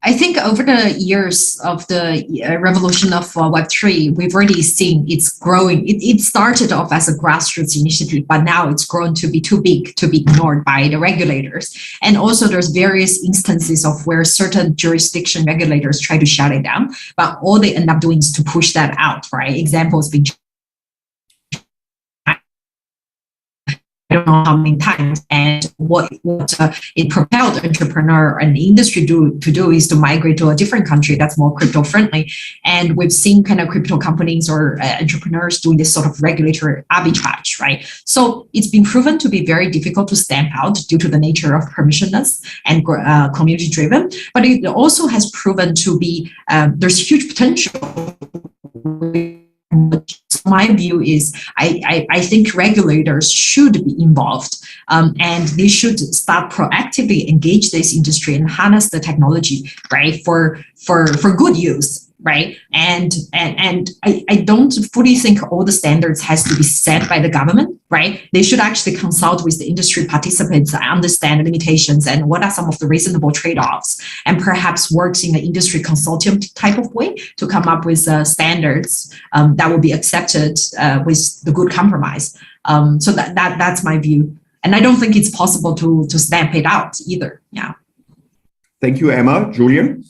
I think over the years of the revolution of Web3, we've already seen it's growing. It started off as a grassroots initiative, but now it's grown to be too big to be ignored by the regulators. And also there's various instances of where certain jurisdiction regulators try to shut it down, but all they end up doing is to push that out, right? Examples being I don't know how many times, and what it propelled entrepreneur and the industry to do is to migrate to a different country that's more crypto friendly. And we've seen kind of crypto companies or entrepreneurs doing this sort of regulatory arbitrage, right? So it's been proven to be very difficult to stamp out due to the nature of permissionless and community driven, but it also has proven to be there's huge potential. My view is I think regulators should be involved, and they should start proactively engage this industry and harness the technology, right, for good use, right? And I don't fully think all the standards has to be set by the government, right? They should actually consult with the industry participants, understand limitations and what are some of the reasonable trade-offs, and perhaps works in an industry consortium type of way to come up with standards that will be accepted with the good compromise. So that's my view. And I don't think it's possible to stamp it out either. Yeah.
Thank you, Emma. Julian?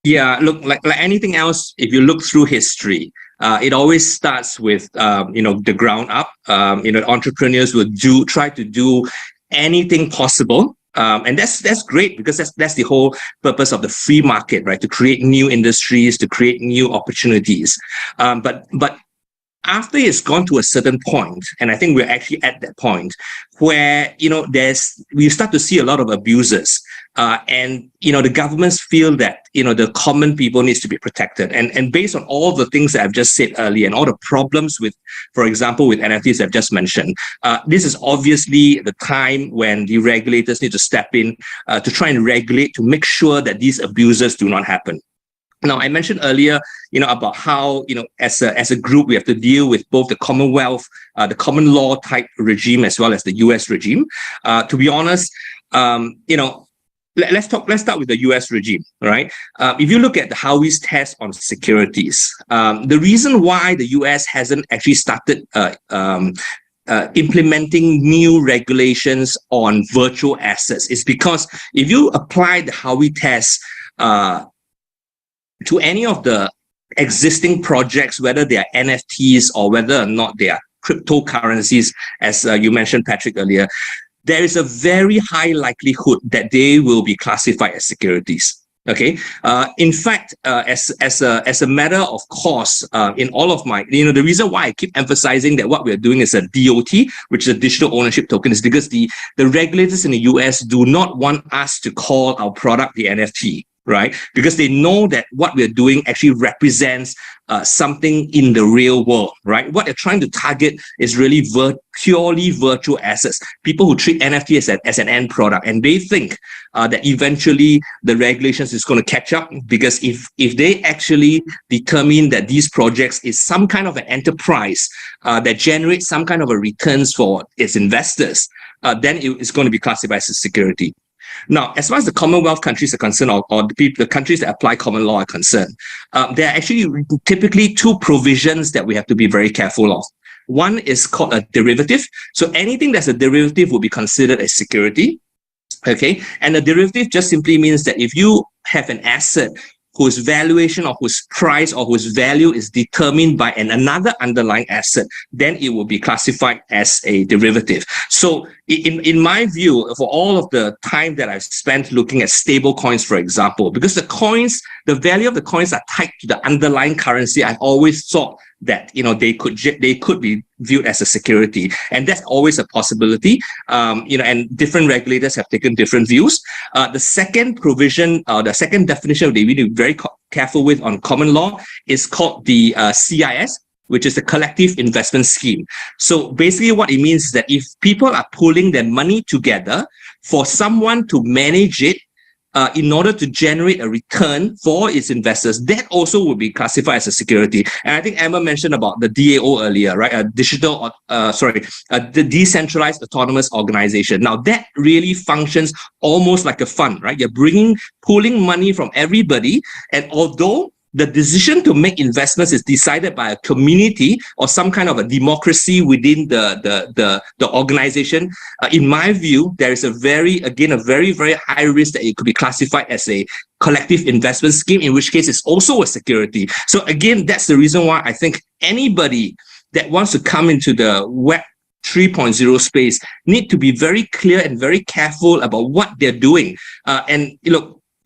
Yeah, look, like anything else, if you look through history, it always starts with, the ground up. Entrepreneurs will try to do anything possible. And that's great, because that's the whole purpose of the free market, right? To create new industries, to create new opportunities. But after it's gone to a certain point, and I think we're actually at that point where, we start to see a lot of abuses. And the governments feel that the common people needs to be protected, and based on all the things that I've just said earlier and all the problems with, for example, with NFTs I've just mentioned, this is obviously the time when the regulators need to step in to try and regulate, to make sure that these abuses do not happen. Now, I mentioned earlier, about how, as a group, we have to deal with both the Commonwealth, the common law type regime, as well as the US regime. To be honest, let's start with the US regime, right? If you look at the Howey's test on securities, the reason why the US hasn't actually started implementing new regulations on virtual assets is because if you apply the Howey test to any of the existing projects, whether they are NFTs or whether or not they are cryptocurrencies, as you mentioned, Patrick, earlier, there is a very high likelihood that they will be classified as securities. Okay. In fact, as a matter of course, in all of my, the reason why I keep emphasizing that what we're doing is a DOT, which is a digital ownership token, is because the regulators in the US do not want us to call our product the NFT. Right? Because they know that what we're doing actually represents something in the real world, right? What they're trying to target is really purely virtual assets, people who treat NFT as an end product. And they think that eventually the regulations is going to catch up, because if they actually determine that these projects is some kind of an enterprise that generates some kind of a returns for its investors, then it's going to be classified as a security. Now, as far as the Commonwealth countries are concerned, or the countries that apply common law are concerned, there are actually typically two provisions that we have to be very careful of. One is called a derivative. So anything that's a derivative will be considered a security. Okay. And a derivative just simply means that if you have an asset whose valuation or whose price or whose value is determined by another underlying asset, then it will be classified as a derivative. So in my view, for all of the time that I've spent looking at stable coins, for example, because the value of the coins are tied to the underlying currency, I've always thought that they could be viewed as a security, and that's always a possibility. And different regulators have taken different views. The second provision, the second definition that we need to be very careful with on common law is called the CIS, which is the collective investment scheme. So basically what it means is that if people are pooling their money together for someone to manage it, in order to generate a return for its investors, that also will be classified as a security. And I think Emma mentioned about the DAO earlier, right? The decentralized autonomous organization. Now that really functions almost like a fund, right? You're pooling money from everybody, and although the decision to make investments is decided by a community or some kind of a democracy within the organization. In my view, there is a very, very high risk that it could be classified as a collective investment scheme, in which case it's also a security. So again, that's the reason why I think anybody that wants to come into the Web 3.0 space need to be very clear and very careful about what they're doing. And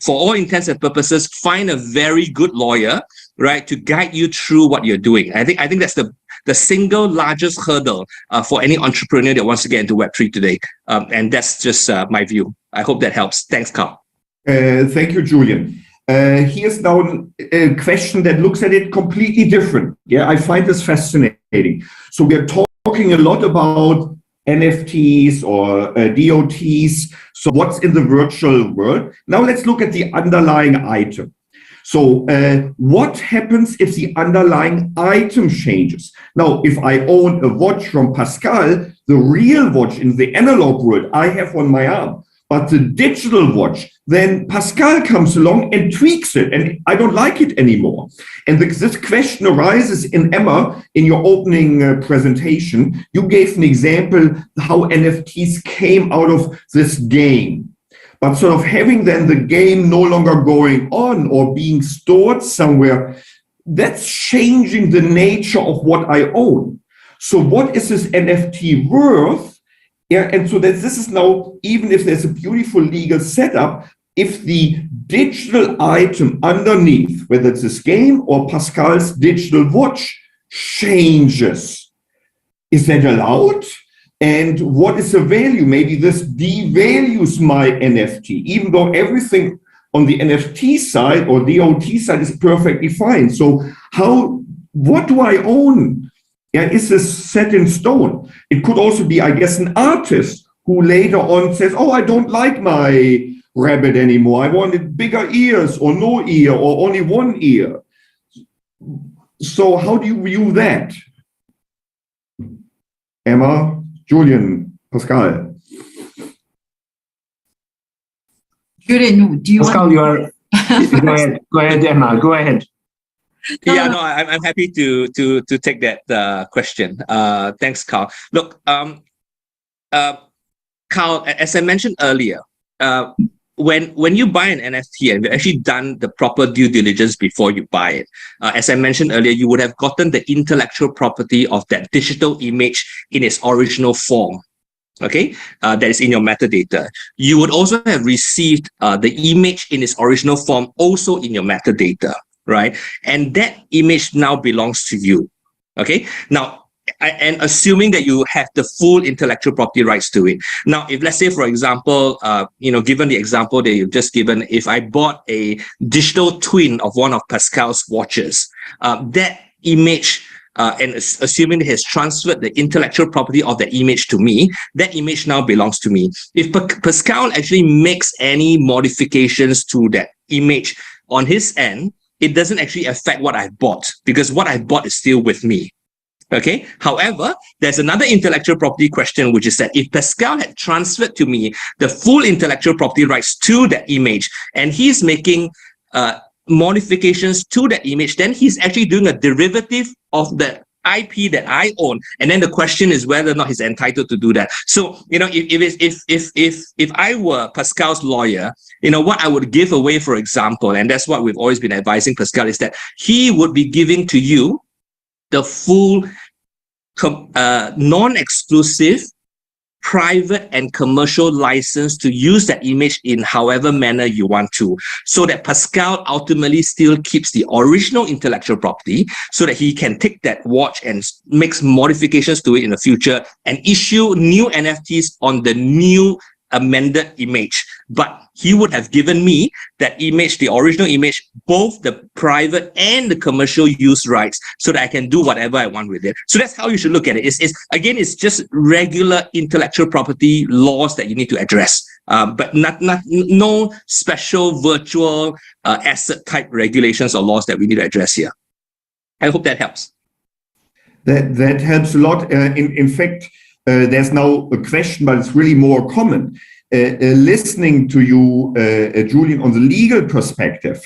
for all intents and purposes, find a very good lawyer, right, to guide you through what you're doing. I think that's the single largest hurdle for any entrepreneur that wants to get into Web3 today. And that's just my view. I hope that helps. Thanks, Carl.
Thank you, Julian. Here's now a question that looks at it completely different. Yeah, I find this fascinating. So we're talking a lot about NFTs or DOTs. So what's in the virtual world? Now let's look at the underlying item. So what happens if the underlying item changes? Now, if I own a watch from Pascal, the real watch in the analog world, I have on my arm. But the digital watch, then Pascal comes along and tweaks it, and I don't like it anymore. And this question arises in Emma, in your opening presentation. You gave an example how NFTs came out of this game. But sort of having then the game no longer going on or being stored somewhere, that's changing the nature of what I own. So what is this NFT worth? Yeah, and so that this is now, even if there's a beautiful legal setup, if the digital item underneath, whether it's this game or Pascal's digital watch, changes, is that allowed? And what is the value? Maybe this devalues my NFT, even though everything on the NFT side or DOT side is perfectly fine. So what do I own? Yeah, is this set in stone? It could also be, I guess, an artist who later on says, oh, I don't like my rabbit anymore. I wanted bigger ears or no ear or only one ear. So how do you view that? Emma, Julian, Pascal.
Julian, do you
Pascal, you are. Go ahead, Emma. Go ahead.
Yeah, no, I'm happy to take that question. Thanks, Carl. Look, Carl, as I mentioned earlier, when you buy an NFT, and you've actually done the proper due diligence before you buy it, as I mentioned earlier, you would have gotten the intellectual property of that digital image in its original form. Okay, that is in your metadata. You would also have received the image in its original form also in your metadata, right? And that image now belongs to you. Okay, now, and assuming that you have the full intellectual property rights to it. Now, if let's say, for example, given the example that you've just given, if I bought a digital twin of one of Pascal's watches, that image, and assuming he has transferred the intellectual property of the image to me, that image now belongs to me. If Pascal actually makes any modifications to that image on his end, it doesn't actually affect what I bought, because what I bought is still with me. Okay. However, there's another intellectual property question, which is that if Pascal had transferred to me the full intellectual property rights to that image, and he's making modifications to that image, then he's actually doing a derivative of the IP that I own. And then the question is whether or not he's entitled to do that. So, if I were Pascal's lawyer, what I would give away, for example, and that's what we've always been advising Pascal, is that he would be giving to you the full non-exclusive private and commercial license to use that image in however manner you want to, so that Pascal ultimately still keeps the original intellectual property, so that he can take that watch and makes modifications to it in the future and issue new NFTs on the new amended image. But he would have given me that image, the original image, both the private and the commercial use rights, so that I can do whatever I want with it. So that's how you should look at it. It's just regular intellectual property laws that you need to address, but no special virtual asset type regulations or laws that we need to address here. I hope that helps.
That helps a lot. In fact, there's now a question, but it's really more common. Listening to you, Julian, on the legal perspective,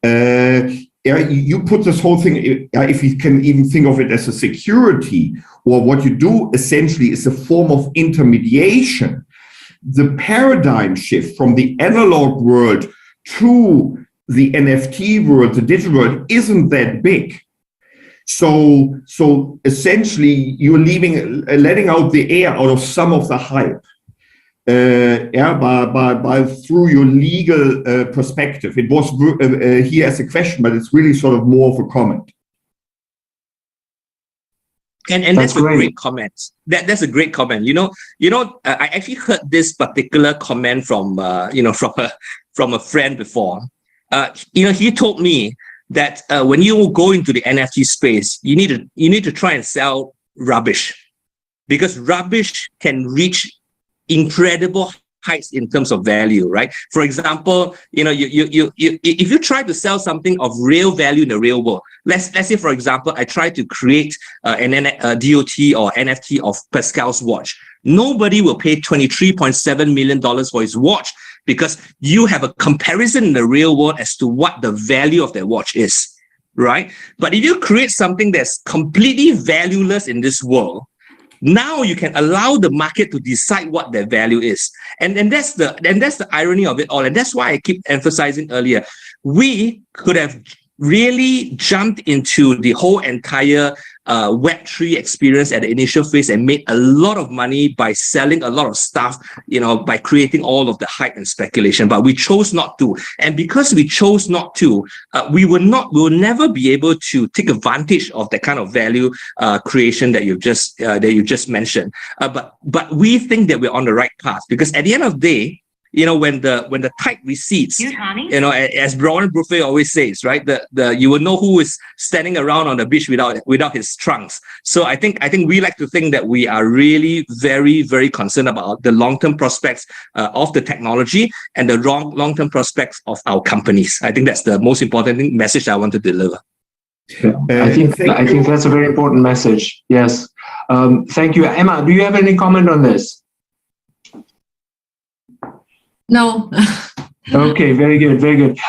you put this whole thing, if you can even think of it as a security, or what you do essentially is a form of intermediation. The paradigm shift from the analog world to the NFT world, the digital world, isn't that big. So essentially, you're letting out the air out of some of the hype, by through your legal perspective. It was here as a question, but it's really sort of more of a comment.
And that's a great comment. That's a great comment. I actually heard this particular comment from from a friend before. He told me that when you go into the NFT space, you need to try and sell rubbish, because rubbish can reach incredible heights in terms of value, right? For example, if you try to sell something of real value in the real world, let's say, for example, I try to create a DOT or NFT of Pascal's watch. Nobody will pay $23.7 million for his watch, because you have a comparison in the real world as to what the value of that watch is, right? But if you create something that's completely valueless in this world, now you can allow the market to decide what their value is. And that's the irony of it all. And that's why I keep emphasizing earlier, we could have really jumped into the whole entire Web3 experience at the initial phase and made a lot of money by selling a lot of stuff, by creating all of the hype and speculation. But we chose not to. And because we chose not to, we will never be able to take advantage of the kind of value creation that you just mentioned. But we think that we're on the right path, because at the end of the day, when the tide recedes, as Warren Buffett always says, right, you will know who is standing around on the beach without his trunks. So I think we like to think that we are really very, very concerned about the long-term prospects of the technology and the long-term prospects of our companies. I think that's the most important message I want to deliver.
I think that's a very important message. Yes. Thank you. Emma, do you have any comment on this?
No.
Okay, very good, very good.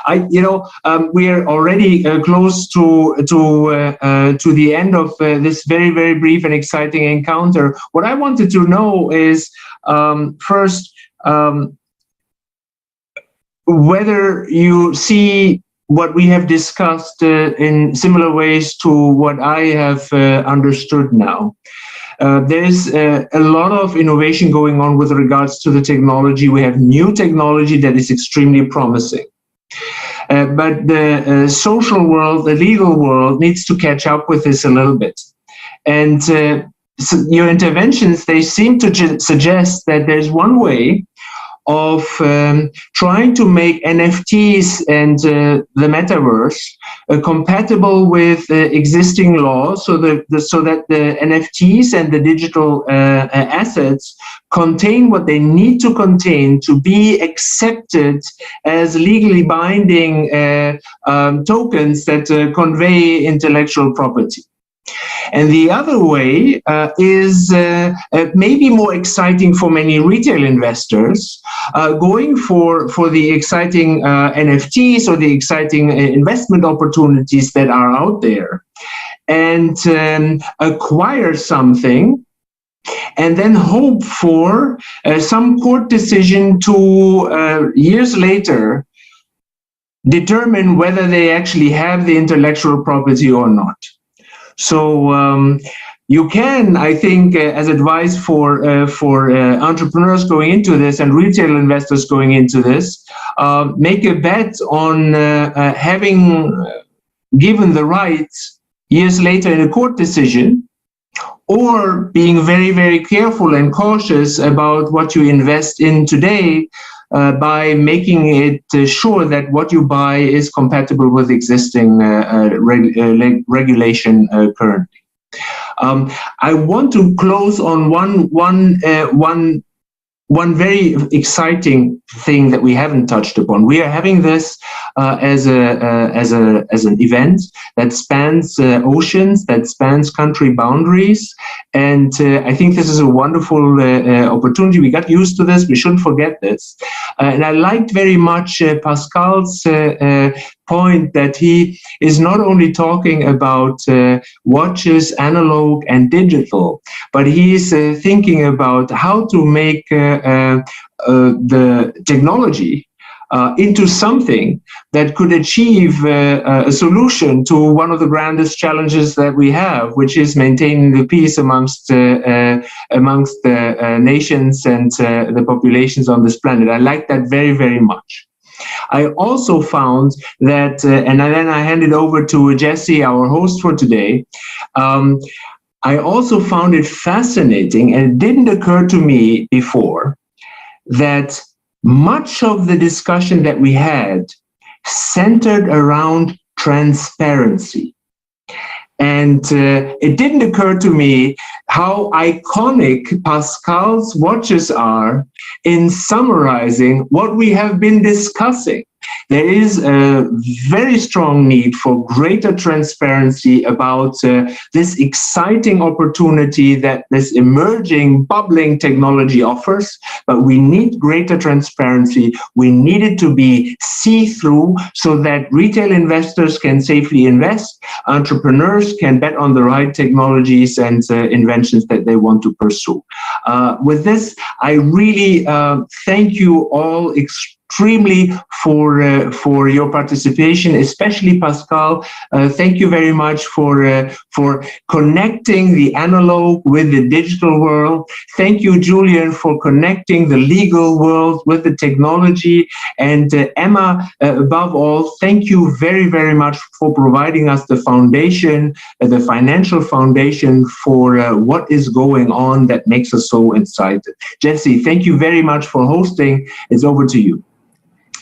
We are already close to the end of this very, very brief and exciting encounter. What I wanted to know is first whether you see what we have discussed in similar ways to what I have understood now. There's a lot of innovation going on with regards to the technology. We have new technology that is extremely promising. But the social world, the legal world, needs to catch up with this a little bit. And so your interventions, they seem to suggest that there's one way of trying to make NFTs and the metaverse compatible with existing laws, so that the NFTs and the digital assets contain what they need to contain to be accepted as legally binding tokens that convey intellectual property. And the other way is maybe more exciting for many retail investors, going for the exciting NFTs or the exciting investment opportunities that are out there, and acquire something and then hope for some court decision to years later determine whether they actually have the intellectual property or not. So you can, I think, as advice for entrepreneurs going into this and retail investors going into this, make a bet on having given the rights years later in a court decision, or being very, very careful and cautious about what you invest in today, by making it sure that what you buy is compatible with existing regulation currently. I want to close on one very exciting thing that we haven't touched upon. We are having this as an event that spans oceans, that spans country boundaries, and I think this is a wonderful opportunity. We got used to this. We shouldn't forget this. And I liked very much Pascal's point that he is not only talking about watches, analog and digital, but he is thinking about how to make the technology into something that could achieve a solution to one of the grandest challenges that we have, which is maintaining the peace amongst the nations and the populations on this planet. I like that very, very much. I also found that, and then I hand it over to Jesse, our host for today. I also found it fascinating, and it didn't occur to me before, that much of the discussion that we had centered around transparency. And it didn't occur to me how iconic Pascal's watches are in summarizing what we have been discussing. There is a very strong need for greater transparency about this exciting opportunity that this emerging, bubbling technology offers, but we need greater transparency. We need it to be see-through so that retail investors can safely invest, entrepreneurs can bet on the right technologies and inventions that they want to pursue. With this, I really thank you all extremely for your participation, especially Pascal. Thank you very much for connecting the analog with the digital world. Thank you, Julian, for connecting the legal world with the technology. And Emma, above all, thank you very, very much for providing us the foundation, the financial foundation for what is going on that makes us so excited. Jesse, thank you very much for hosting. It's over to you.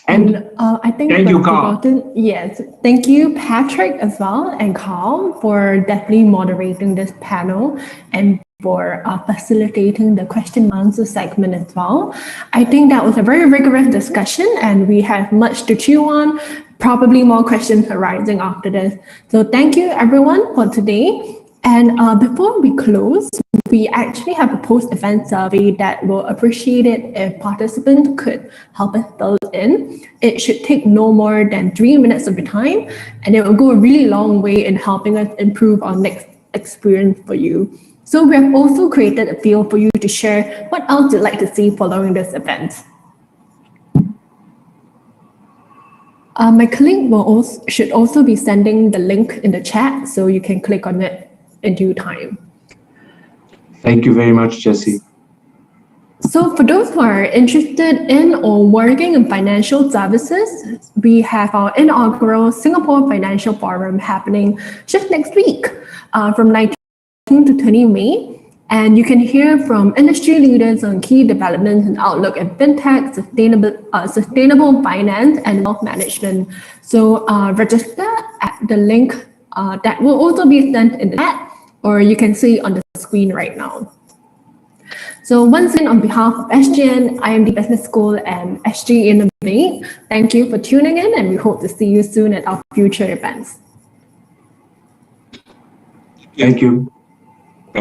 And I think
thank you, Carl.
Yes, thank you, Patrick, as well, and Carl, for definitely moderating this panel and for facilitating the question and answer segment as well. I think that was a very rigorous discussion, and we have much to chew on, probably more questions arising after this. So thank you, everyone, for today. And before we close, we actually have a post-event survey that will appreciate it if participants could help us fill in. It should take no more than 3 minutes of your time, and it will go a really long way in helping us improve our next experience for you. So we have also created a field for you to share what else you'd like to see following this event. My colleague should also be sending the link in the chat, so you can click on it in due time.
Thank you very much, Jesse.
So for those who are interested in or working in financial services, we have our inaugural Singapore Financial Forum happening just next week from 19 to 20 May. And you can hear from industry leaders on key developments and outlook in fintech, sustainable finance, and wealth management. So register at the link that will also be sent in the chat, or you can see on the screen right now. So once again, on behalf of SGN, IMD Business School, and SG Innovate, thank you for tuning in, and we hope to see you soon at our future events.
Thank you.